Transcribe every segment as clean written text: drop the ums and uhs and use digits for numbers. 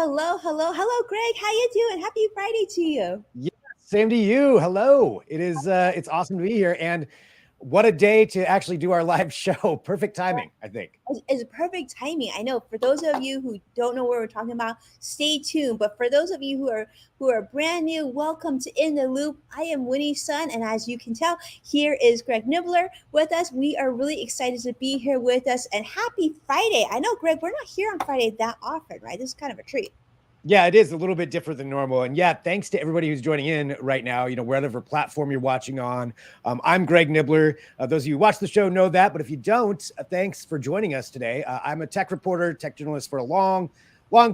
hello, Greg. How you doing? Happy Friday to you. Yeah, same to you. Hello. It's awesome to be here. And what a day to actually do our live show. Perfect timing, I think. It's perfect timing. I know. For those of you who don't know what we're talking about, stay tuned. But for those of you who are brand new, welcome to In the Loop. I am Winnie's son, and as you can tell, here is Greg Nibbler with us. We are really excited to be here with us, and happy Friday. I know, Greg, we're not here on Friday that often, right? This is kind of a treat. Yeah, it is a little bit different than normal. And yeah, thanks to everybody who's joining in right now, wherever platform you're watching on. I'm Greg Nibbler. Those of you who watch the show know that. But if you don't, thanks for joining us today. I'm a tech reporter, tech journalist for a long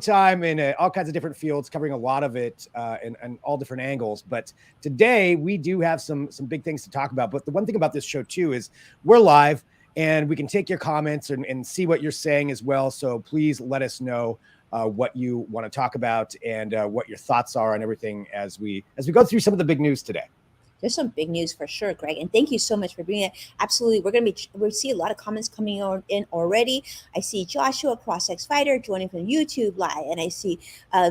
time in all kinds of different fields, covering a lot of it and all different angles. But today we do have some big things to talk about. But the one thing about this show, too, is we're live and we can take your comments and see what you're saying as well. So please let us know what you want to talk about and what your thoughts are on everything as we go through some of the big news today. There's some big news for sure, Greg, and thank you so much for bringing it. Absolutely, we see a lot of comments coming in already. I see Joshua CrossX Fighter joining from YouTube Live, and I see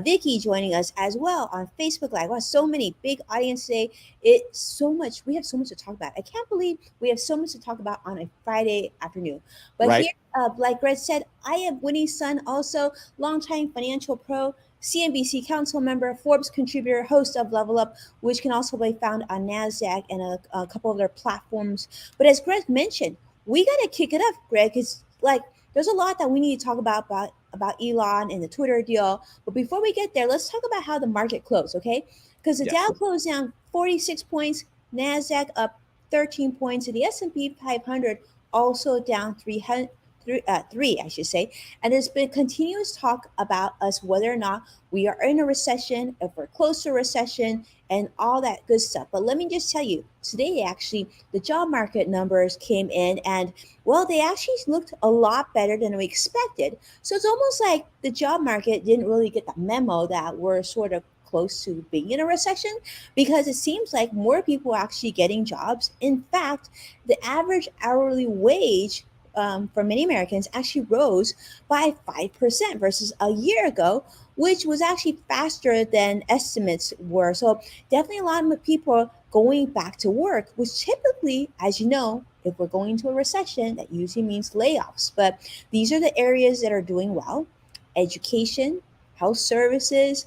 Vicky joining us as well on Facebook Live. Wow, so many big audience today. It's so much. We have so much to talk about. I can't believe we have so much to talk about on a Friday afternoon. But Right. here, like Greg said, I am Winnie's son, also longtime financial pro. CNBC council member, Forbes contributor, host of Level Up, which can also be found on NASDAQ and a couple of their platforms. But as Greg mentioned, we got to kick it up, Greg. It's like there's a lot that we need to talk about Elon and the Twitter deal. But before we get there, let's talk about how the market closed, okay? Because the Yes. Dow closed down 46 points, NASDAQ up 13 points, and the S&P 500 also down 3, I should say. And there's been continuous talk about us whether or not we are in a recession, if we're close to a recession, and all that good stuff. But let me just tell you, today actually, the job market numbers came in, and well, they actually looked a lot better than we expected. So it's almost like the job market didn't really get the memo that we're sort of close to being in a recession, because it seems like more people are actually getting jobs. In fact, the average hourly wage for many Americans actually rose by 5% versus a year ago, which was actually faster than estimates were. So definitely a lot of people going back to work, which typically, as you know, if we're going into a recession, that usually means layoffs. But these are the areas that are doing well: education, health services.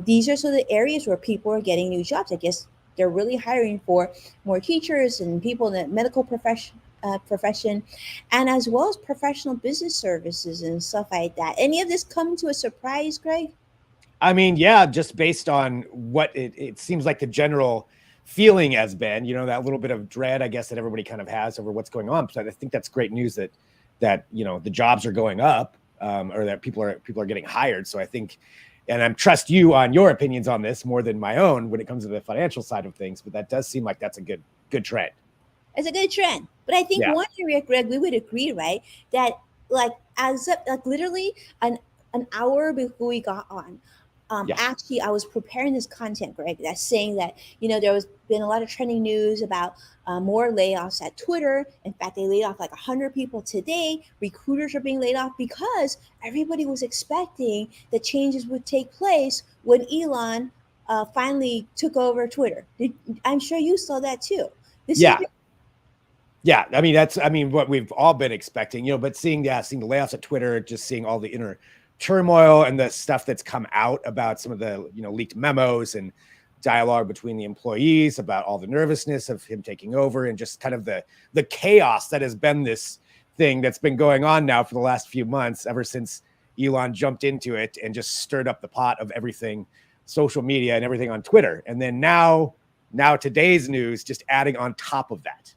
These are sort of the areas where people are getting new jobs. I guess they're really hiring for more teachers and people in the medical profession, and as well as professional business services and stuff like that. Any of this come to a surprise, Greg? I mean, yeah, just based on what it seems like the general feeling has been, that little bit of dread, I guess, that everybody kind of has over what's going on. So I think that's great news that the jobs are going up, or that people are getting hired. So I think, and I trust you on your opinions on this more than my own when it comes to the financial side of things. But that does seem like that's a good trend. It's a good trend. But I think Yeah. one area, Greg, we would agree, right? That like like literally an hour before we got on, Yes. actually I was preparing this content, Greg, that's saying that there was been a lot of trending news about more layoffs at Twitter. In fact, they laid off like 100 people today. Recruiters are being laid off because everybody was expecting that changes would take place when Elon finally took over Twitter. I'm sure you saw that too. This is Yeah. Yeah, I mean that's what we've all been expecting, but seeing the layoffs at Twitter, just seeing all the inner turmoil and the stuff that's come out about some of the leaked memos and dialogue between the employees about all the nervousness of him taking over and just kind of the chaos that has been this thing that's been going on now for the last few months, ever since Elon jumped into it and just stirred up the pot of everything social media and everything on Twitter. And then now today's news just adding on top of that.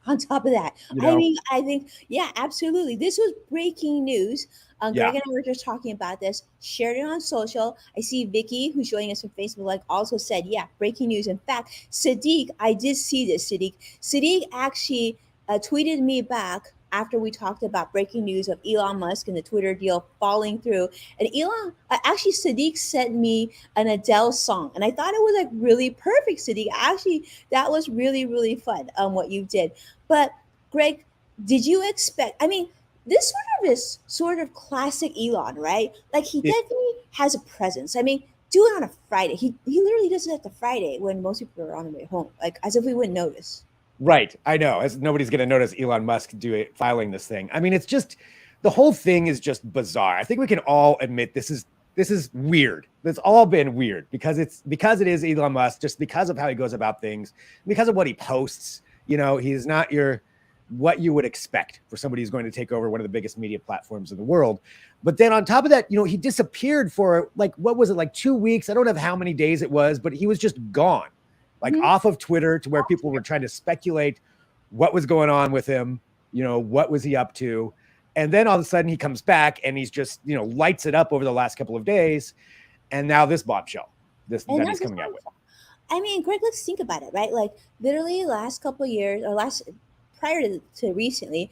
on top of that. You I know, mean, I think, yeah, absolutely. This was breaking news. yeah. Greg and I were just talking about this, shared it on social. I see Vicky, who's joining us from Facebook, like also said, yeah, breaking news. In fact, Sadiq, I did see this, Sadiq. Sadiq actually tweeted me back after we talked about breaking news of Elon Musk and the Twitter deal falling through. And Elon, actually, Sadiq sent me an Adele song. And I thought it was like really perfect, Sadiq. Actually, that was really, really fun what you did. But Greg, did you expect? I mean, this sort of classic Elon, right? Like he It, definitely has a presence. I mean, do it on a Friday. He literally does it at the Friday when most people are on their way home, like as if we wouldn't notice. right. I know. As nobody's going to notice Elon Musk filing this thing. I mean, it's just the whole thing is just bizarre. I think we can all admit this is weird. It's all been weird because it is Elon Musk, just because of how he goes about things, because of what he posts. He's not what you would expect for somebody who's going to take over one of the biggest media platforms in the world. But then on top of that, he disappeared for like, what was it, like 2 weeks? I don't know how many days it was, but he was just gone, like off of Twitter, to where people were trying to speculate what was going on with him. What was he up to? And then all of a sudden he comes back and he's just, lights it up over the last couple of days. And now this bombshell, that he's coming out with. I mean, Greg, let's think about it, right? Like literally last couple of years or prior to recently,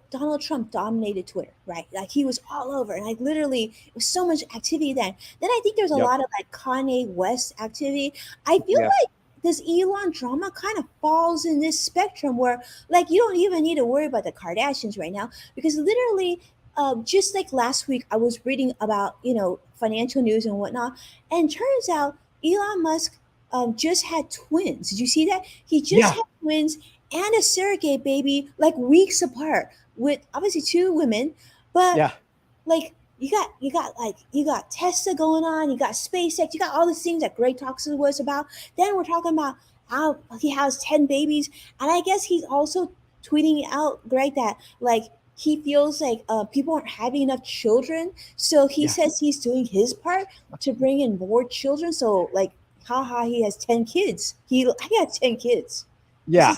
Donald Trump dominated Twitter, right? Like he was all over, and like literally, it was so much activity then. Then I think there's a lot of like Kanye West activity. I feel like this Elon drama kind of falls in this spectrum where, like, you don't even need to worry about the Kardashians right now because literally, just like last week, I was reading about financial news and whatnot, and turns out Elon Musk just had twins. Did you see that? He just had twins and a surrogate baby like weeks apart with obviously two women, but like you got Tesla going on, you got SpaceX, you got all these things that Greg talks to us about. Then we're talking about how he has 10 babies, and I guess he's also tweeting out, Greg, that like he feels like people aren't having enough children, so he says he's doing his part to bring in more children. So like, haha, he has 10 kids. He got 10 kids. Yeah.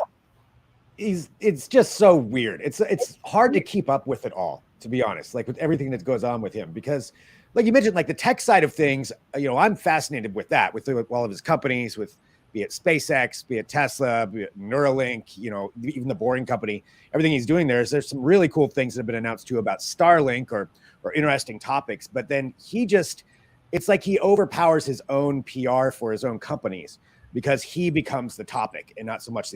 It's just so weird. It's hard to keep up with it all, to be honest, like with everything that goes on with him, because like you mentioned, like the tech side of things, I'm fascinated with that, with all of his companies, with be it SpaceX, be it Tesla, be it Neuralink, even the Boring Company, everything he's doing there's some really cool things that have been announced too about Starlink or interesting topics. But then it's like he overpowers his own PR for his own companies because he becomes the topic and not so much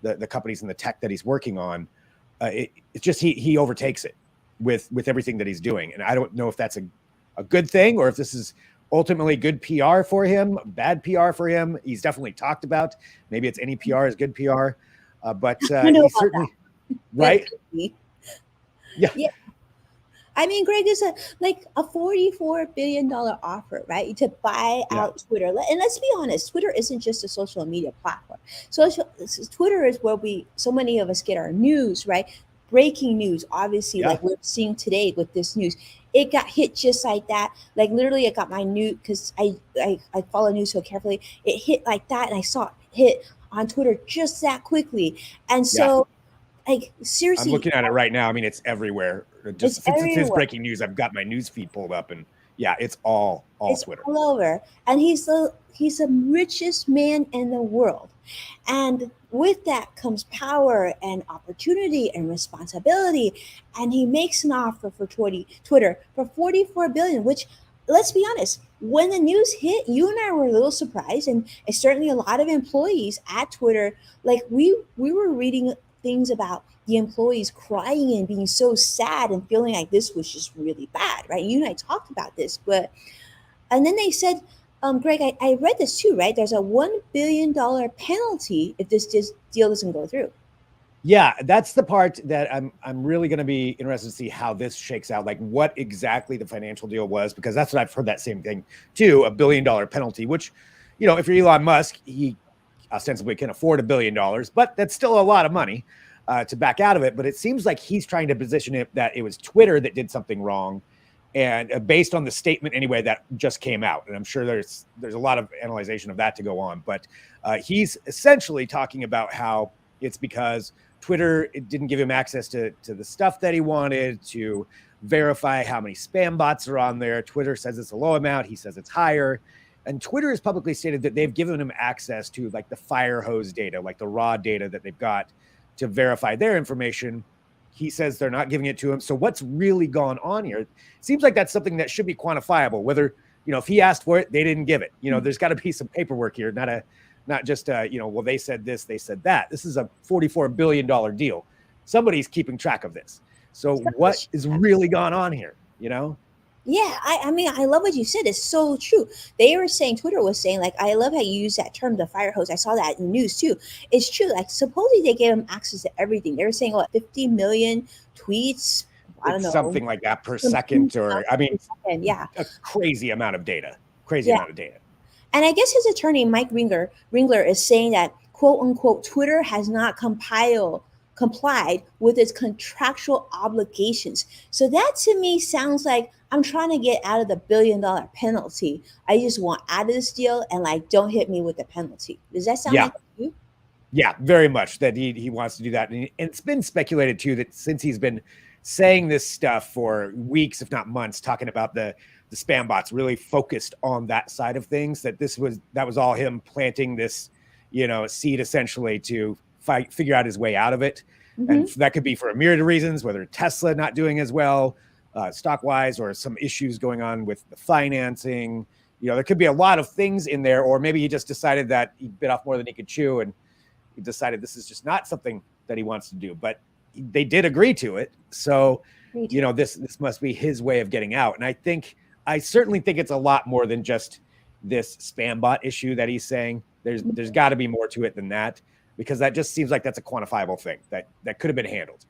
the companies and the tech that he's working on. It's just he overtakes it with everything that he's doing. And I don't know if that's a good thing or if this is ultimately good PR for him, bad PR for him. He's definitely talked about maybe it's any PR is good PR, but he's certainly that. Right. Yeah. I mean, Greg, is a $44 billion offer, right, to buy out Twitter. And let's be honest, Twitter isn't just a social media platform. Twitter is where so many of us get our news, right? Breaking news, obviously, like we're seeing today with this news. It got hit just like that. Like literally, I got my news because I follow news so carefully. It hit like that, and I saw it hit on Twitter just that quickly. And so, like seriously, I'm looking at it right now. I mean, it's everywhere. Just since it's his breaking news, I've got my news feed pulled up, and it's all Twitter, all over. And he's the richest man in the world, and with that comes power and opportunity and responsibility. And he makes an offer for Twitter for $44 billion, which, let's be honest, when the news hit, you and I were a little surprised, and certainly a lot of employees at Twitter, like we were reading things about the employees crying and being so sad and feeling like this was just really bad, right? You and I talked about this, and then they said, Greg, I read this too, right? There's a $1 billion penalty if this deal doesn't go through. Yeah, that's the part that I'm really going to be interested to see how this shakes out, like what exactly the financial deal was, because that's what I've heard that same thing too, $1 billion penalty, which, if you're Elon Musk, he ostensibly can afford $1 billion, but that's still a lot of money to back out of it. But it seems like he's trying to position it that it was Twitter that did something wrong, and based on the statement anyway that just came out, and I'm sure there's a lot of analyzation of that to go on, but he's essentially talking about how it's because Twitter didn't give him access to the stuff that he wanted to verify how many spam bots are on there. Twitter says it's a low amount. He says it's higher. And Twitter has publicly stated that they've given him access to like the Firehose data, like the raw data that they've got to verify their information. He says they're not giving it to him. So what's really gone on here? It seems like that's something that should be quantifiable, whether, if he asked for it, they didn't give it. There's got to be some paperwork here, not just, well, they said this, they said that. This is a $44 billion deal. Somebody's keeping track of this. So what is really gone on here? Yeah, I mean, I love what you said. It's so true. They were saying, Twitter was saying, like, I love how you use that term, the fire hose. I saw that in the news too. It's true. Like, supposedly they gave him access to everything. They were saying, what, 50 million tweets? I don't It's know. something like that per Some second, or I mean, yeah. a crazy amount of data. Crazy Yeah. amount of data. And I guess his attorney, Mike Ringler, is saying that, quote unquote, Twitter has not complied with its contractual obligations. So that to me sounds like I'm trying to get out of the $1 billion penalty. I just want out of this deal and like don't hit me with the penalty. Does that sound Yeah. like you? Yeah, very much that he wants to do that. And it's been speculated too that since he's been saying this stuff for weeks, if not months, talking about the spam bots, really focused on that side of things, that was all him planting this, seed essentially to figure out his way out of it. And that could be for a myriad of reasons, whether Tesla not doing as well, stock wise, or some issues going on with the financing. There could be a lot of things in there, or maybe he just decided that he bit off more than he could chew and he decided this is just not something that he wants to do, but they did agree to it. So, this must be his way of getting out. And I certainly think it's a lot more than just this spam bot issue that he's saying. There's got to be more to it than that, because that just seems like that's a quantifiable thing that could have been handled.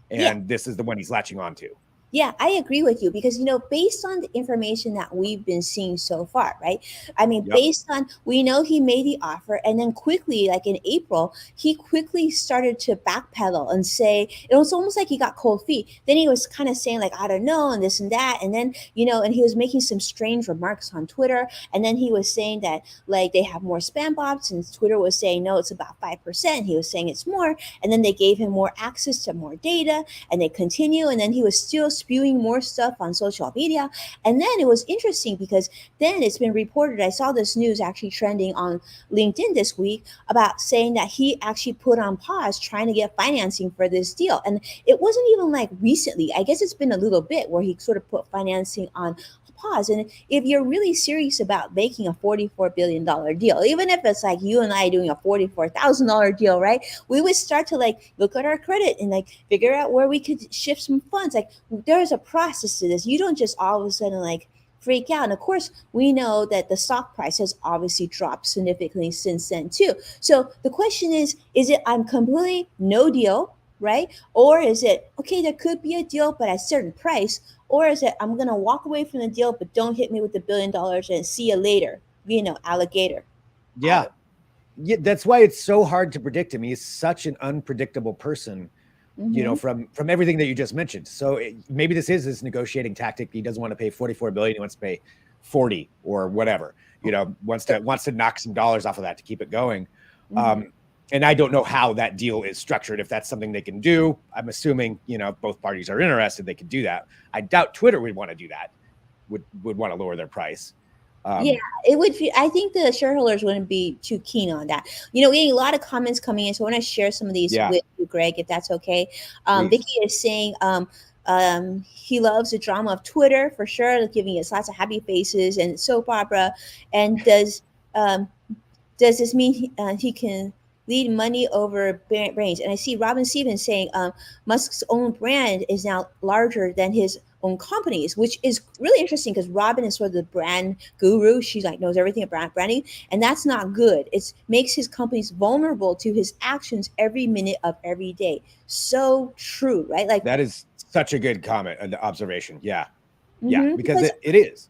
And this is the one he's latching on to. Yeah, I agree with you because, based on the information that we've been seeing so far, right? I mean, based on, we know he made the offer and then quickly, like in April, he quickly started to backpedal and say, it was almost like he got cold feet. Then he was kind of saying like, I don't know, and this and that. And then, and he was making some strange remarks on Twitter. And then he was saying that like they have more spam bots and Twitter was saying, no, it's about 5%. He was saying it's more. And then they gave him more access to more data and they continue. And then he was still spewing more stuff on social media. And then it was interesting because then it's been reported, I saw this news actually trending on LinkedIn this week about saying that he actually put on pause trying to get financing for this deal. And it wasn't even like recently. I guess it's been a little bit where he sort of put financing on pause. And if you're really serious about making a $44 billion deal, even if it's like you and I doing a $44,000 deal, right? We would start to like look at our credit and like figure out where we could shift some funds. Like there's a process to this. You don't just all of a sudden like freak out. And of course, we know that the stock price has obviously dropped significantly since then too. So the question is it I'm completely no deal, right? Or is it, okay, there could be a deal, but at a certain price? Or is it, I'm going to walk away from the deal, but don't hit me with the $1 billion and see you later, alligator. Yeah. Yeah. That's why it's so hard to predict him. He's such an unpredictable person, from everything that you just mentioned. So maybe this is his negotiating tactic. He doesn't want to pay 44 billion. He wants to pay 40 or whatever, wants to knock some dollars off of that to keep it going. And I don't know how that deal is structured, if that's something they can do. I'm assuming, both parties are interested, they could do that. I doubt Twitter would want to do that, would want to lower their price. Yeah, it would. I think the shareholders wouldn't be too keen on that. We have a lot of comments coming in, so I want to share some of these with you, Greg, if that's okay. Vicky is saying he loves the drama of Twitter for sure, giving us lots of happy faces and soap opera. And does this mean he can lead money over brains? And I see Robin Stevens saying Musk's own brand is now larger than his own companies, which is really interesting because Robin is sort of the brand guru. She like knows everything about branding, and that's not good. It makes his companies vulnerable to his actions every minute of every day. So true, right? Like that is such a good comment and observation. Yeah. Because it is.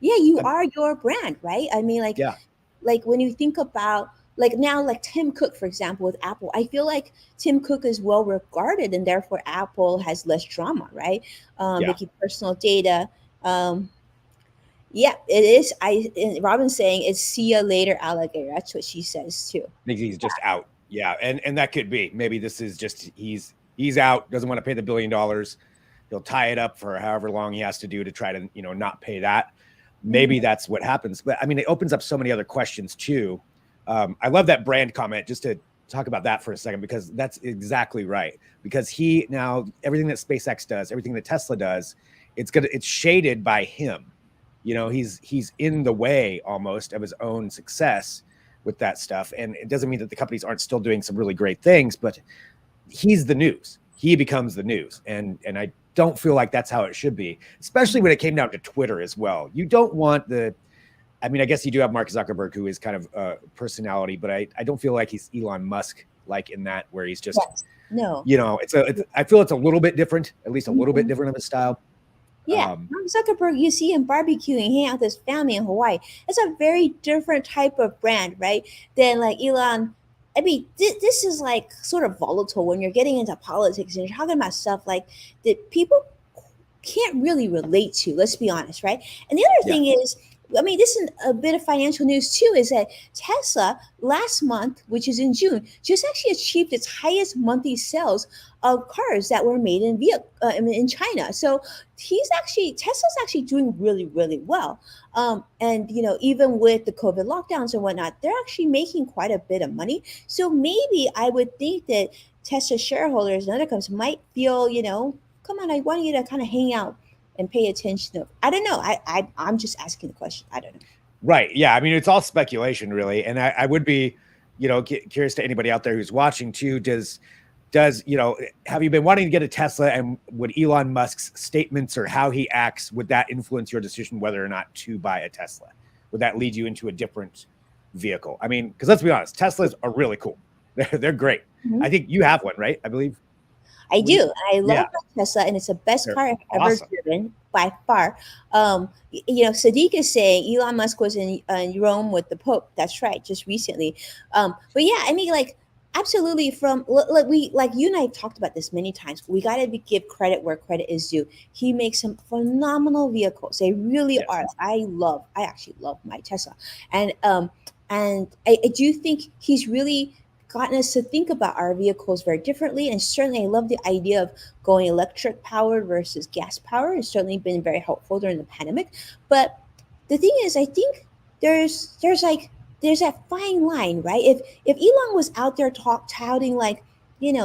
Yeah, you are your brand, right? I mean, like when you think about like now, like Tim Cook, for example, with Apple, I feel like Tim Cook is well regarded and therefore Apple has less drama, right? They keep personal data. Yeah, it is. Robin's saying it's see ya later, alligator. That's what she says too. I think he's just out. Yeah. And that could be, maybe this is just, he's out, doesn't want to pay the $1 billion. He'll tie it up for however long he has to do to try to, not pay that. Maybe that's what happens. But I mean, it opens up so many other questions too. I love that brand comment, just to talk about that for a second, because that's exactly right. Because everything that SpaceX does, everything that Tesla does, it's shaded by him. He's in the way almost of his own success with that stuff. And it doesn't mean that the companies aren't still doing some really great things, but he's the news. he becomes the news. And I don't feel like that's how it should be, especially when it came down to Twitter as well. You don't want I mean, I guess you do have Mark Zuckerberg, who is kind of a personality, but I don't feel like he's Elon Musk, like in that, where he's just, Yes. No. I feel it's a little bit different, at least a little bit different of a style. Yeah, Mark Zuckerberg, you see him barbecuing, hanging out with his family in Hawaii. It's a very different type of brand, right? Than like Elon. I mean, this is like sort of volatile when you're getting into politics and you're talking about stuff like that people can't really relate to. Let's be honest, right? And the other thing is, I mean, this is a bit of financial news too, is that Tesla last month, which is in June, just actually achieved its highest monthly sales of cars that were made in China. So Tesla's actually doing really, really well. And even with the COVID lockdowns and whatnot, they're actually making quite a bit of money. So maybe I would think that Tesla shareholders and other companies might feel, come on, I want you to kind of hang out and pay attention. I don't know. I'm just asking the question. I don't know. Right. Yeah. I mean, it's all speculation, really. And I would be, curious to anybody out there who's watching too. Does have you been wanting to get a Tesla, and would Elon Musk's statements or how he acts, would that influence your decision whether or not to buy a Tesla? Would that lead you into a different vehicle? I mean, because let's be honest, Teslas are really cool. They're great. Mhm. I think you have one, right? I believe. I do. I love my Tesla, and it's the best car I've ever driven by far. Sadiq is saying Elon Musk was in Rome with the Pope. That's right, just recently. But yeah, I mean, like, absolutely. Like you and I have talked about this many times. We got to give credit where credit is due. He makes some phenomenal vehicles. They really are. I actually love my Tesla, and I do think he's really gotten us to think about our vehicles very differently. And certainly I love the idea of going electric powered versus gas powered. It's certainly been very helpful during the pandemic. But the thing is, I think there's that fine line, right? If Elon was out there touting like,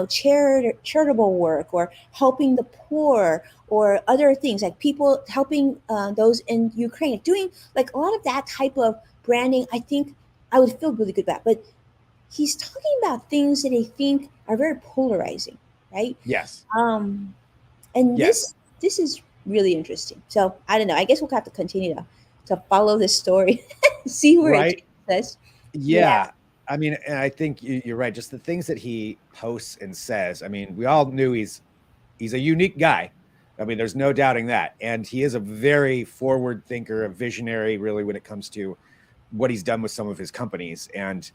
charitable work or helping the poor or other things, like people helping those in Ukraine, doing like a lot of that type of branding, I think I would feel really good about. But he's talking about things that I think are very polarizing, right? Yes. And this is really interesting. So I don't know. I guess we'll have to continue to follow this story, see where it takes us. Yeah. I mean, and I think you're right. Just the things that he posts and says. I mean, we all knew he's a unique guy. I mean, there's no doubting that. And he is a very forward thinker, a visionary, really, when it comes to what he's done with some of his companies. And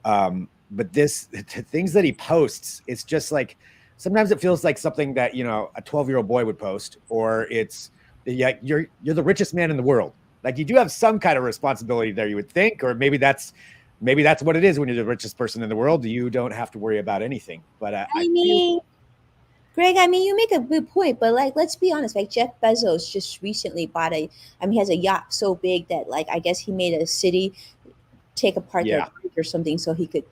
but the things that he posts, it's just like, sometimes it feels like something that, a 12-year-old boy would post, or it's, you're the richest man in the world. Like, you do have some kind of responsibility there, you would think, or maybe that's what it is when you're the richest person in the world. You don't have to worry about anything. But Greg, you make a good point, but like, let's be honest, like Jeff Bezos just recently he has a yacht so big that, like, I guess he made a city take apart their creek or something so he could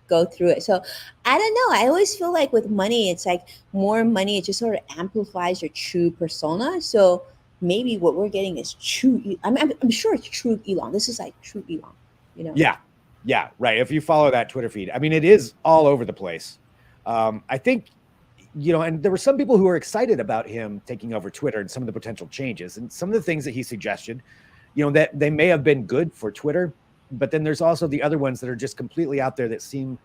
go through it. So I don't know. I always feel like with money, it's like more money, it just sort of amplifies your true persona. So maybe what we're getting is true. I'm sure it's true Elon. This is like true Elon, Yeah, right. If you follow that Twitter feed, I mean, it is all over the place. I think, and there were some people who were excited about him taking over Twitter and some of the potential changes and some of the things that he suggested, that they may have been good for Twitter. But then there's also the other ones that are just completely out there that seem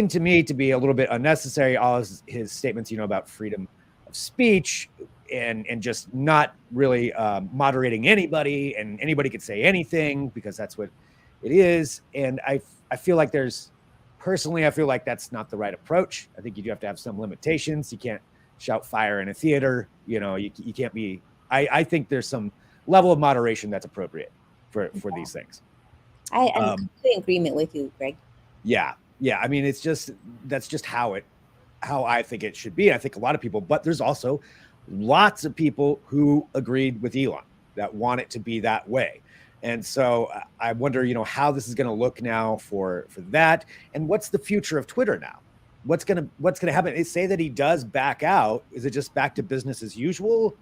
to me to be a little bit unnecessary. All his statements, about freedom of speech and just not really moderating anybody, and anybody could say anything because that's what it is. And I feel like I feel like that's not the right approach. I think you do have to have some limitations. You can't shout fire in a theater. You can't be. I think there's some level of moderation that's appropriate for these things. I'm completely in agreement with you, Greg. Yeah. I mean, that's just how I think it should be. I think a lot of people, but there's also lots of people who agreed with Elon that want it to be that way. And so I wonder, how this is going to look now for that, and what's the future of Twitter now? What's going to happen? They say that he does back out. Is it just back to business as usual?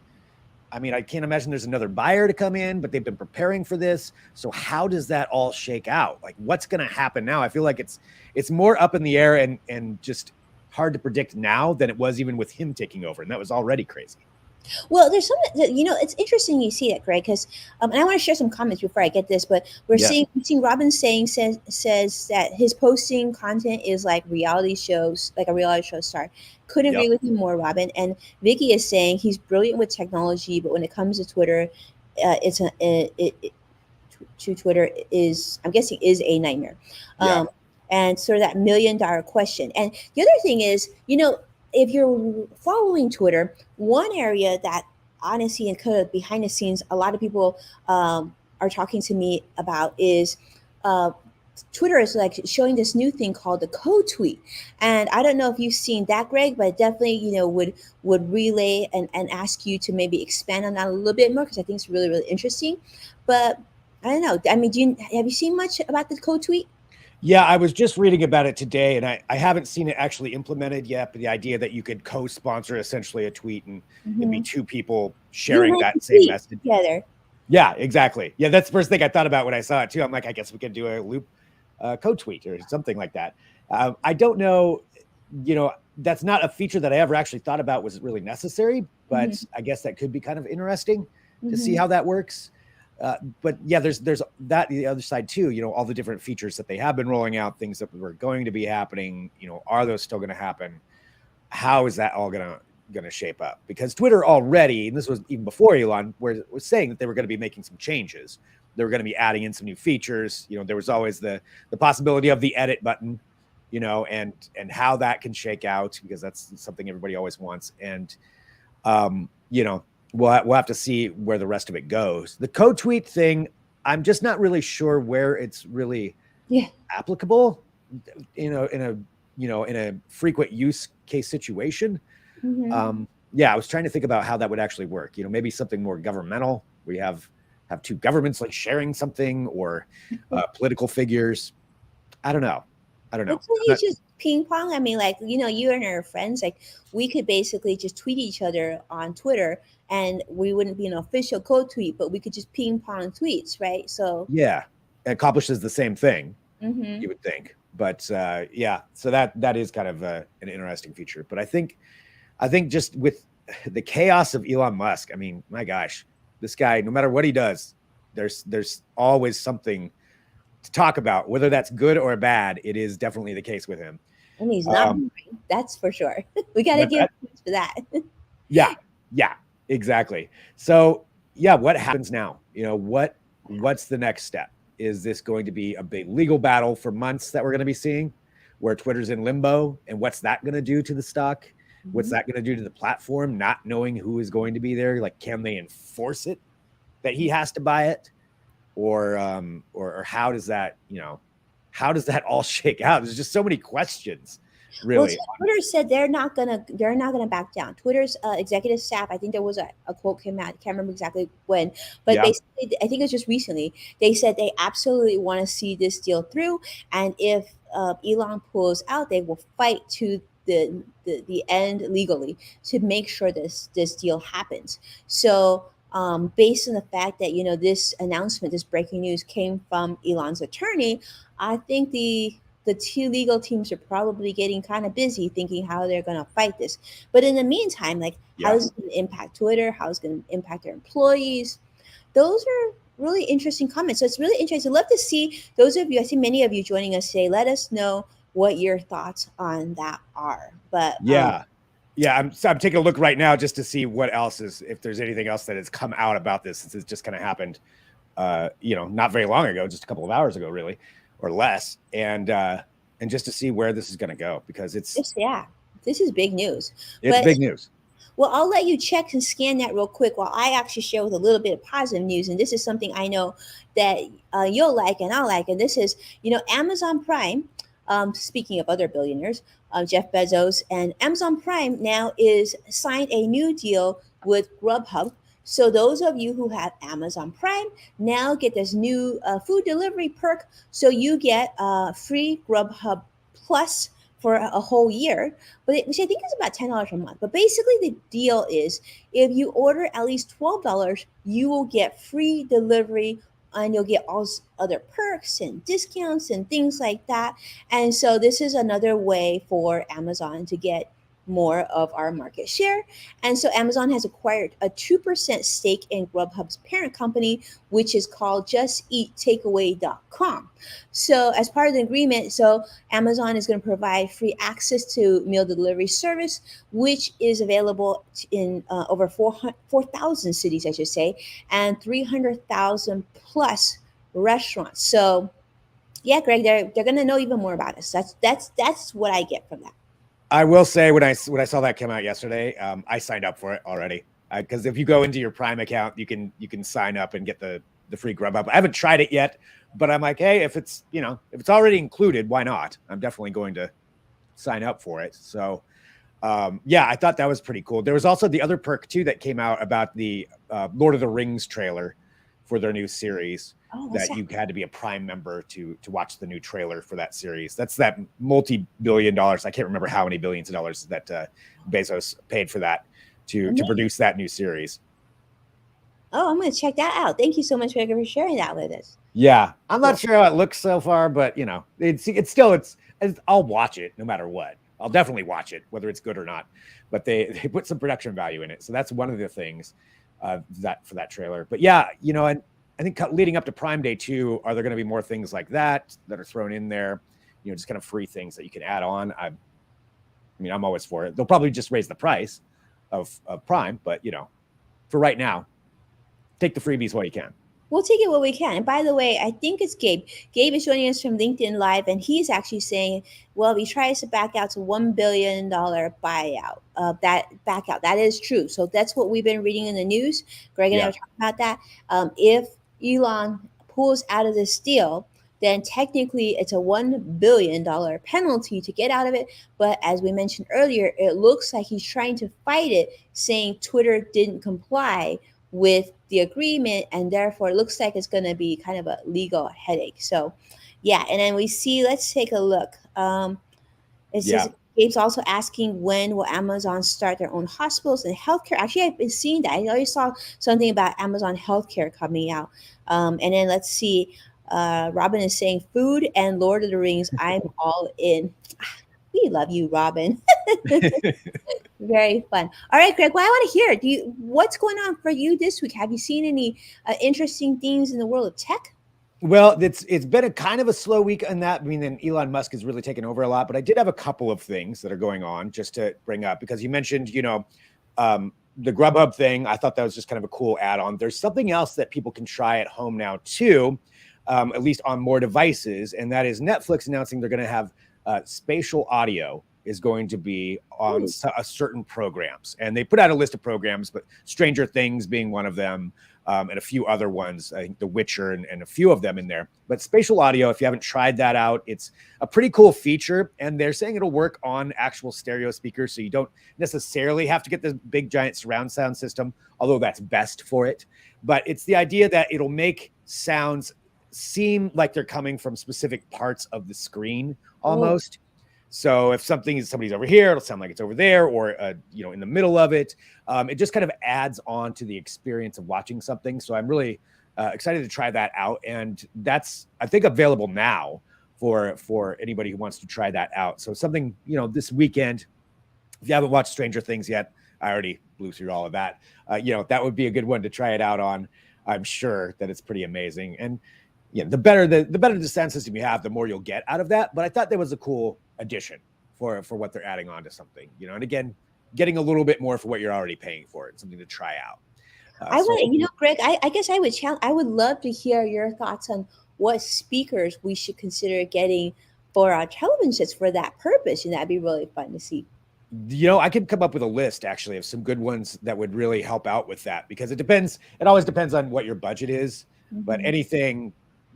I mean, I can't imagine there's another buyer to come in, but they've been preparing for this. So how does that all shake out? Like, what's going to happen now? I feel like it's more up in the air and just hard to predict now than it was even with him taking over, and that was already crazy. Well, there's some, it's interesting you see that, Greg, because, and I want to share some comments before I get this, but we're seeing Robin says that his posting content is like reality shows, like a reality show star. Couldn't agree with you more, Robin. And Vicky is saying he's brilliant with technology, but when it comes to Twitter, to Twitter is, I'm guessing, is a nightmare. And sort of that $1,000,000 question. And the other thing is, if you're following Twitter, one area that honestly and kind of behind the scenes, a lot of people are talking to me about is Twitter is like showing this new thing called the CoTweet. And I don't know if you've seen that, Greg, but definitely, would relay and ask you to maybe expand on that a little bit more, because I think it's really, really interesting. But I don't know. I mean, have you seen much about the CoTweet? Yeah, I was just reading about it today, and I haven't seen it actually implemented yet, but the idea that you could co-sponsor essentially a tweet and it'd be two people sharing that same message together. Yeah, exactly. Yeah, that's the first thing I thought about when I saw it too. I'm like, I guess we could do a loop co-tweet or something like that. I don't know, that's not a feature that I ever actually thought about was really necessary, but I guess that could be kind of interesting to see how that works. But yeah, there's that the other side too, all the different features that they have been rolling out, things that were going to be happening, are those still going to happen? How is that all going to shape up? Because Twitter already, and this was even before Elon, was saying that they were going to be making some changes. They were going to be adding in some new features. There was always the possibility of the edit button, and how that can shake out, because that's something everybody always wants. And, we'll have to see where the rest of it goes. The CoTweet thing, I'm just not really sure where it's really applicable, in a frequent use case situation. I was trying to think about how that would actually work. Maybe something more governmental. We have two governments like sharing something, or political figures. I don't know. It's just ping pong. I mean, like, you and your friends, like, we could basically just tweet each other on Twitter, and we wouldn't be an official CoTweet, but we could just ping pong tweets, right? So yeah, it accomplishes the same thing, you would think. But so that is kind of an interesting feature. But I think just with the chaos of Elon Musk, I mean, my gosh, this guy, no matter what he does, there's always something to talk about, whether that's good or bad. It is definitely the case with him. And he's not boring, that's for sure. We got to give points for that. Yeah, exactly. So what happens now? What's the next step? Is this going to be a big legal battle for months that we're going to be seeing, where Twitter's in limbo? And what's that going to do to the stock? What's that going to do to the platform, not knowing who is going to be there? Like, can they enforce it that he has to buy it? Or how does that, all shake out? There's just so many questions, really. Well, Twitter said they're not gonna back down. Twitter's executive staff, I think there was a quote came out, I can't remember exactly when, but basically, I think it was just recently, they said they absolutely want to see this deal through, and if Elon pulls out, they will fight to the end legally to make sure this deal happens. So based on the fact that this announcement, this breaking news, came from Elon's attorney, I think the two legal teams are probably getting kind of busy thinking how they're going to fight this. But in the meantime, like, how is it going to impact Twitter? How is it going to impact their employees? Those are really interesting comments. So it's really interesting. I'd love to see those of you. I see many of you joining us today. Let us know what your thoughts on that are. But I'm taking a look right now just to see what else if there's anything else that has come out about this, since it's just kind of happened, not very long ago, just a couple of hours ago, really, or less. And just to see where this is going to go, because this is big news. It's big news. Well, I'll let you check and scan that real quick while I actually share with a little bit of positive news. And this is something I know that you'll like and I'll like. And this is, Amazon Prime. Speaking of other billionaires, Jeff Bezos, and Amazon Prime now is signed a new deal with Grubhub. So those of you who have Amazon Prime now get this new food delivery perk. So you get free Grubhub Plus for a whole year, which I think is about $10 a month. But basically the deal is, if you order at least $12, you will get free delivery and you'll get all other perks and discounts and things like that. And so this is another way for Amazon to get more of our market share. And so Amazon has acquired a 2% stake in Grubhub's parent company, which is called JustEatTakeaway.com. So as part of the agreement, so Amazon is going to provide free access to meal delivery service, which is available in over 4,000 cities, I should say, and 300,000 plus restaurants. So yeah, Greg, they're going to know even more about us. That's what I get from that. I will say when I saw that come out yesterday, I signed up for it already, because if you go into your Prime account, you can sign up and get the free Grubhub. I haven't tried it yet, but I'm like, hey, if it's already included, why not? I'm definitely going to sign up for it. So yeah, I thought that was pretty cool. There was also the other perk too that came out about the Lord of the Rings trailer for their new series. That you had to be a Prime member to watch the new trailer for that series. That's that multi-billion dollars. I can't remember how many billions of dollars that Bezos paid for that to produce that new series. Oh, I'm going to check that out. Thank you so much, Gregor, for sharing that with us. Yeah, I'm not sure how it looks so far, but it's still I'll watch it no matter what. I'll definitely watch it, whether it's good or not. But they put some production value in it, so that's one of the things that for that trailer. But yeah, and I think leading up to Prime Day too, are there going to be more things like that are thrown in there? Just kind of free things that you can add on. I'm always for it. They'll probably just raise the price of Prime, but for right now, take the freebies while you can. We'll take it what we can. And by the way, I think it's Gabe. Gabe is joining us from LinkedIn Live, and he's actually saying, well, if he tries to back out to $1 billion buyout, that is true. So that's what we've been reading in the news. Greg and I were talking about that. If Elon pulls out of this deal, then technically it's a $1 billion penalty to get out of it. But as we mentioned earlier, it looks like he's trying to fight it, saying Twitter didn't comply with the agreement, and therefore it looks like it's going to be kind of a legal headache. So yeah, and then we see, let's take a look. It says Gabe's also asking, when will Amazon start their own hospitals and healthcare? Actually, I've been seeing that. I always saw something about Amazon healthcare coming out. And then let's see, Robin is saying food and Lord of the Rings, I'm all in. We love you, Robin. Very fun. All right, Greg. Well, I want to hear. What's going on for you this week? Have you seen any interesting things in the world of tech? Well, it's been a kind of a slow week on that. Then Elon Musk has really taken over a lot, but I did have a couple of things that are going on just to bring up, because you mentioned, the Grubhub thing. I thought that was just kind of a cool add-on. There's something else that people can try at home now too, at least on more devices, and that is Netflix announcing they're going to have spatial audio is going to be on certain programs. And they put out a list of programs, but Stranger Things being one of them, and a few other ones, I think The Witcher and a few of them in there. But spatial audio, if you haven't tried that out, it's a pretty cool feature. And they're saying it'll work on actual stereo speakers, so you don't necessarily have to get this big giant surround sound system, although that's best for it. But it's the idea that it'll make sounds seem like they're coming from specific parts of the screen almost. So if somebody's over here, it'll sound like it's over there, or in the middle of it. It just kind of adds on to the experience of watching something. So I'm really excited to try that out, and that's, I think, available now for anybody who wants to try that out. So something this weekend, if you haven't watched Stranger Things yet, I already blew through all of that. That would be a good one to try it out on. I'm sure that it's pretty amazing, and the better the sound system you have, the more you'll get out of that. But I thought that was a cool addition for what they're adding on to something, and again, getting a little bit more for what you're already paying for it, something to try out. Greg, I guess I would love to hear your thoughts on what speakers we should consider getting for our television sets for that purpose, and that'd be really fun to see. I could come up with a list actually of some good ones that would really help out with that, because it always depends on what your budget is. But anything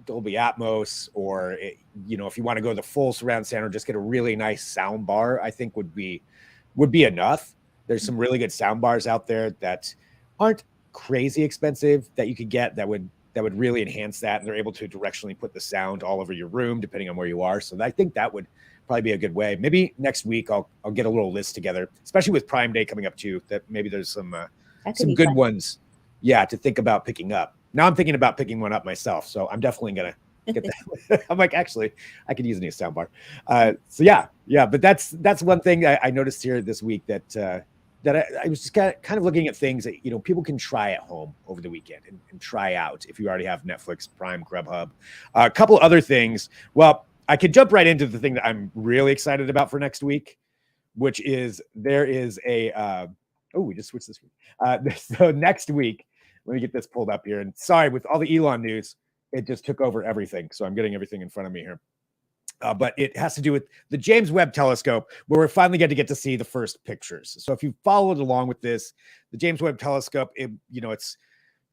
Dolby Atmos, or if you want to go the full surround sound or just get a really nice sound bar, I think would be enough. There's some really good sound bars out there that aren't crazy expensive that you could get that would really enhance that, and they're able to directionally put the sound all over your room depending on where you are. So I think that would probably be a good way. Maybe next week I'll get a little list together, especially with Prime Day coming up too, that maybe there's some good ones to think about picking up. Now I'm thinking about picking one up myself. So I'm definitely going to get that. I'm like, actually, I could use a new soundbar. So yeah. But that's one thing I noticed here this week that I was just kind of looking at things that, people can try at home over the weekend and try out if you already have Netflix, Prime, Grubhub. A couple other things. Well, I could jump right into the thing that I'm really excited about for next week, which is there is a we just switched this week. So next week, let me get this pulled up here. And sorry, with all the Elon news, it just took over everything. So I'm getting everything in front of me here. But it has to do with the James Webb Telescope, where we're finally going to get to see the first pictures. So if you followed along with this, the James Webb Telescope, it's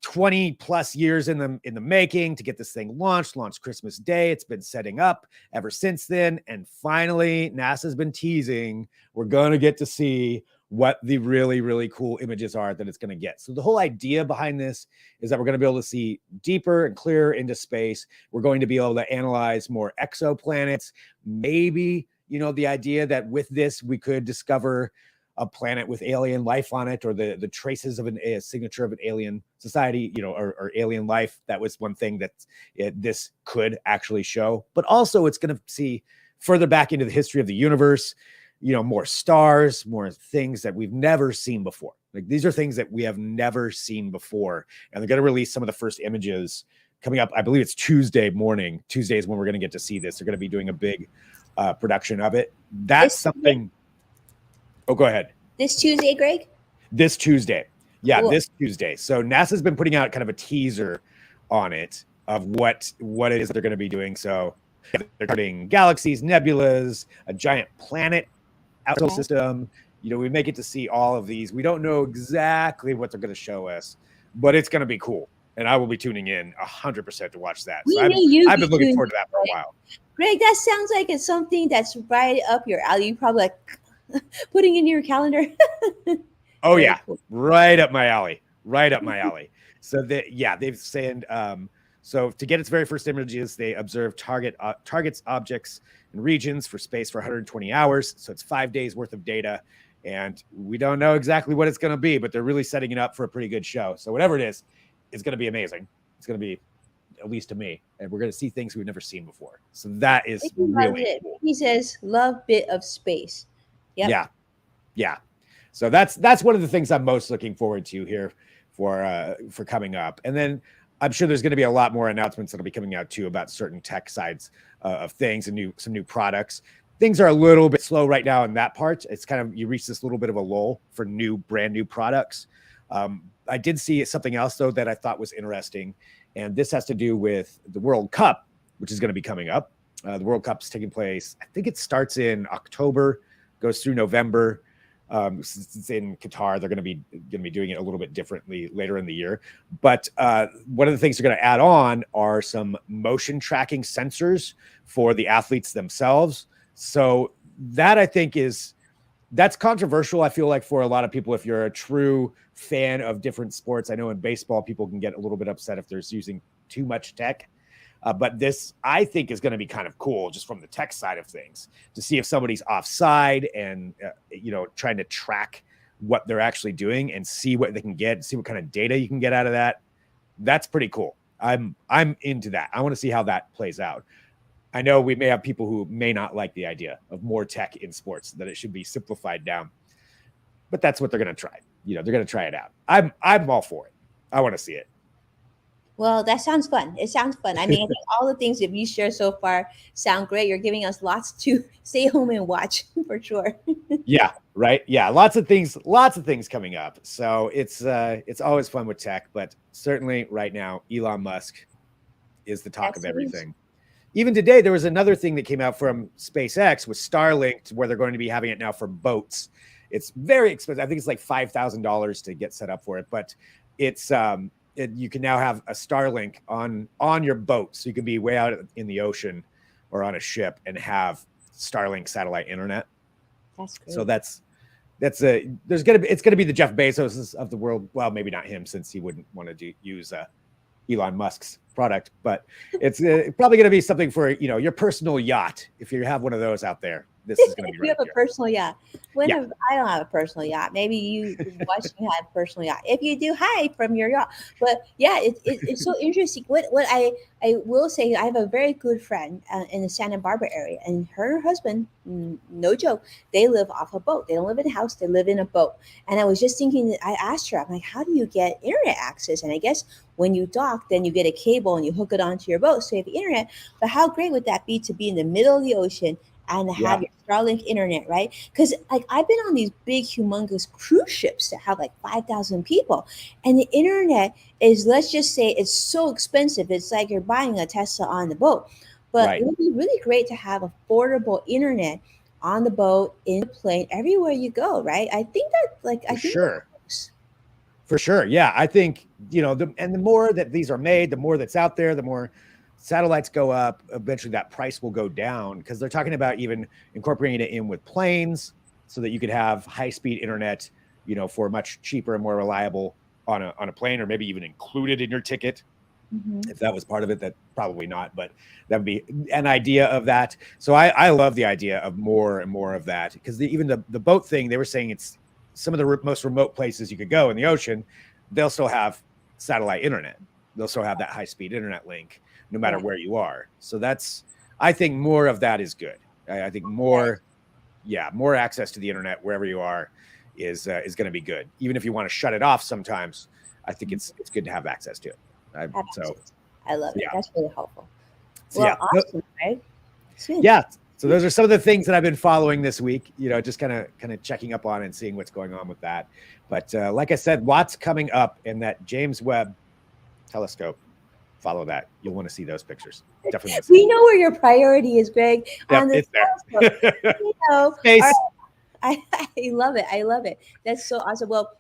20 plus years in the making to get this thing launched Christmas Day. It's been setting up ever since then. And finally, NASA's been teasing, we're going to get to see what the really, really cool images are that it's going to get. So the whole idea behind this is that we're going to be able to see deeper and clearer into space. We're going to be able to analyze more exoplanets. Maybe, the idea that with this, we could discover a planet with alien life on it, or the traces of a signature of an alien society, or alien life. That was one thing that this could actually show. But also it's going to see further back into the history of the universe, more stars, more things that we've never seen before. Like, these are things that we have never seen before. And they're going to release some of the first images coming up. I believe it's Tuesday morning. Tuesday is when we're going to get to see this. They're going to be doing a big production of it. That's something. Oh, go ahead. This Tuesday, Greg? This Tuesday. Yeah, cool. This Tuesday. So NASA's been putting out kind of a teaser on it of what it is that they're going to be doing. So they're targeting galaxies, nebulas, a giant planet out system. We may get to see all of these. We don't know exactly what they're going to show us, but it's going to be cool. And I will be tuning in 100% to watch that. So I've been looking forward to that for a while. Greg, that sounds like it's something that's right up your alley. You probably like putting in your calendar. Oh yeah, cool. Right up my alley. So they've said so to get its very first images, they observed targets objects and regions for space for 120 hours. So it's 5 days worth of data, and we don't know exactly what it's going to be, but they're really setting it up for a pretty good show. So whatever it is, it's going to be amazing. It's going to be, at least to me, and we're going to see things we've never seen before. So that is really cool. He says, "Love bit of space." Yep. Yeah. So that's one of the things I'm most looking forward to here for coming up. And then I'm sure there's going to be a lot more announcements that'll be coming out too about certain tech sides of things and some new products. Things are a little bit slow right now in that part. It's kind of, you reach this little bit of a lull for brand new products. I did see something else though that I thought was interesting, and this has to do with the World Cup, which is going to be coming up. The World Cup's taking place, I think it starts in October, goes through November. Since it's in Qatar, they're going to be doing it a little bit differently later in the year. But one of the things they're going to add on are some motion tracking sensors for the athletes themselves. So that, I think, that's controversial. I feel like for a lot of people, if you're a true fan of different sports, I know in baseball people can get a little bit upset if they're using too much tech. But this, I think, is going to be kind of cool just from the tech side of things, to see if somebody's offside and, trying to track what they're actually doing and see what they can get, see what kind of data you can get out of that. That's pretty cool. I'm into that. I want to see how that plays out. I know we may have people who may not like the idea of more tech in sports, that it should be simplified down, but that's what they're going to try. They're going to try it out. I'm all for it. I want to see it. Well, that sounds fun. It sounds fun. I mean, I think all the things that you share so far sound great. You're giving us lots to stay home and watch for sure. Yeah, right. Yeah, lots of things coming up. So it's always fun with tech, but certainly right now, Elon Musk is the talk of everything. Even today, there was another thing that came out from SpaceX with Starlink, where they're going to be having it now for boats. It's very expensive. I think it's like $5,000 to get set up for it, but it's you can now have a Starlink on your boat, so you can be way out in the ocean or on a ship and have Starlink satellite internet. That's great. So it's gonna be the Jeff Bezos of the world. Well, maybe not him, since he wouldn't want to use Elon Musk's product, but it's probably gonna be something for your personal yacht. If you have one of those out there, this is going to be You right have a here. personal yacht. Yeah. I don't have a personal yacht. Maybe you watching have a personal yacht. If you do, hi from your yacht. But yeah, it's so interesting. What I will say, I have a very good friend in the Santa Barbara area, and her husband, no joke, they live off a boat. They don't live in a house. They live in a boat. And I was just thinking that I asked her, I'm like, how do you get internet access? And I guess when you dock, then you get a cable and you hook it onto your boat, so you have internet. But how great would that be to be in the middle of the ocean and have Yeah. your Starlink internet, right? Because like I've been on these big, humongous cruise ships that have like 5,000 people, and the internet is, let's just say, it's so expensive. It's like you're buying a Tesla on the boat. But it Right. would be really great to have affordable internet on the boat, in the plane, everywhere you go, right? I think that For I think that sure. works. For sure. Yeah. I think, the more that these are made, the more that's out there, the more satellites go up, eventually that price will go down, because they're talking about even incorporating it in with planes so that you could have high speed internet, for much cheaper and more reliable on a plane, or maybe even included in your ticket. Mhm. If that was part of it, that probably not, but that would be an idea of that. So I love the idea of more and more of that, because even the boat thing, they were saying it's some of the most remote places you could go in the ocean, they'll still have satellite internet. They'll still have that high speed internet link no matter Yeah. where you are. So I think more of that is good. I think more access to the internet wherever you are is going to be good. Even if you want to shut it off sometimes, I think it's good to have access to it. So Absolutely. I love it. yeah. That's really helpful. So Well, yeah. awesome, right? Sweet. Yeah. So those are some of the things that I've been following this week, just kind of checking up on and seeing what's going on with that. But like I said, lots coming up in that James Webb telescope. Follow that. You'll want to see those pictures. Definitely want to see We know where your priority is, Greg, Yep, on the it's there. telescope. All Space. right. I love it. I love it. That's so awesome. Well,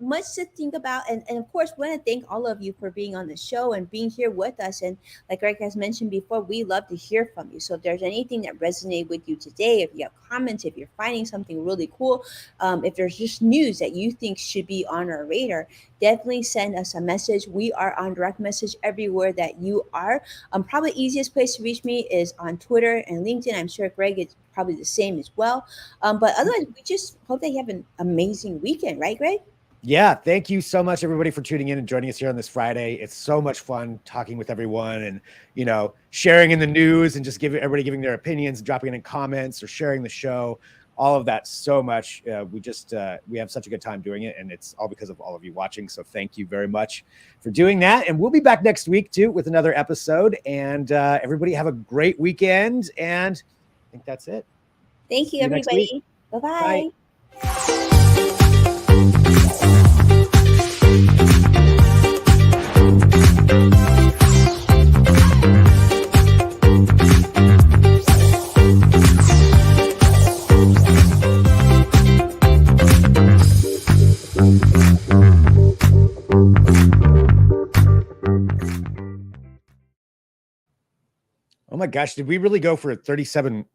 much to think about. And of course, we want to thank all of you for being on the show and being here with us. And like Greg has mentioned before, we love to hear from you. So if there's anything that resonated with you today, if you have comments, if you're finding something really cool, if there's just news that you think should be on our radar, definitely send us a message. We are on direct message everywhere that you are. Probably easiest place to reach me is on Twitter and LinkedIn. I'm sure Greg is probably the same as well. But otherwise, we just hope that you have an amazing weekend, right, Greg? Yeah. Thank you so much, everybody, for tuning in and joining us here on this Friday. It's so much fun talking with everyone and, sharing in the news and just everybody giving their opinions, dropping it in comments or sharing the show. All of that so much. We have such a good time doing it, and it's all because of all of you watching. So thank you very much for doing that. And we'll be back next week too with another episode. And everybody have a great weekend. And I think that's it. Thank you, See you next week. everybody. Bye-bye. Bye. Oh my gosh, did we really go for 37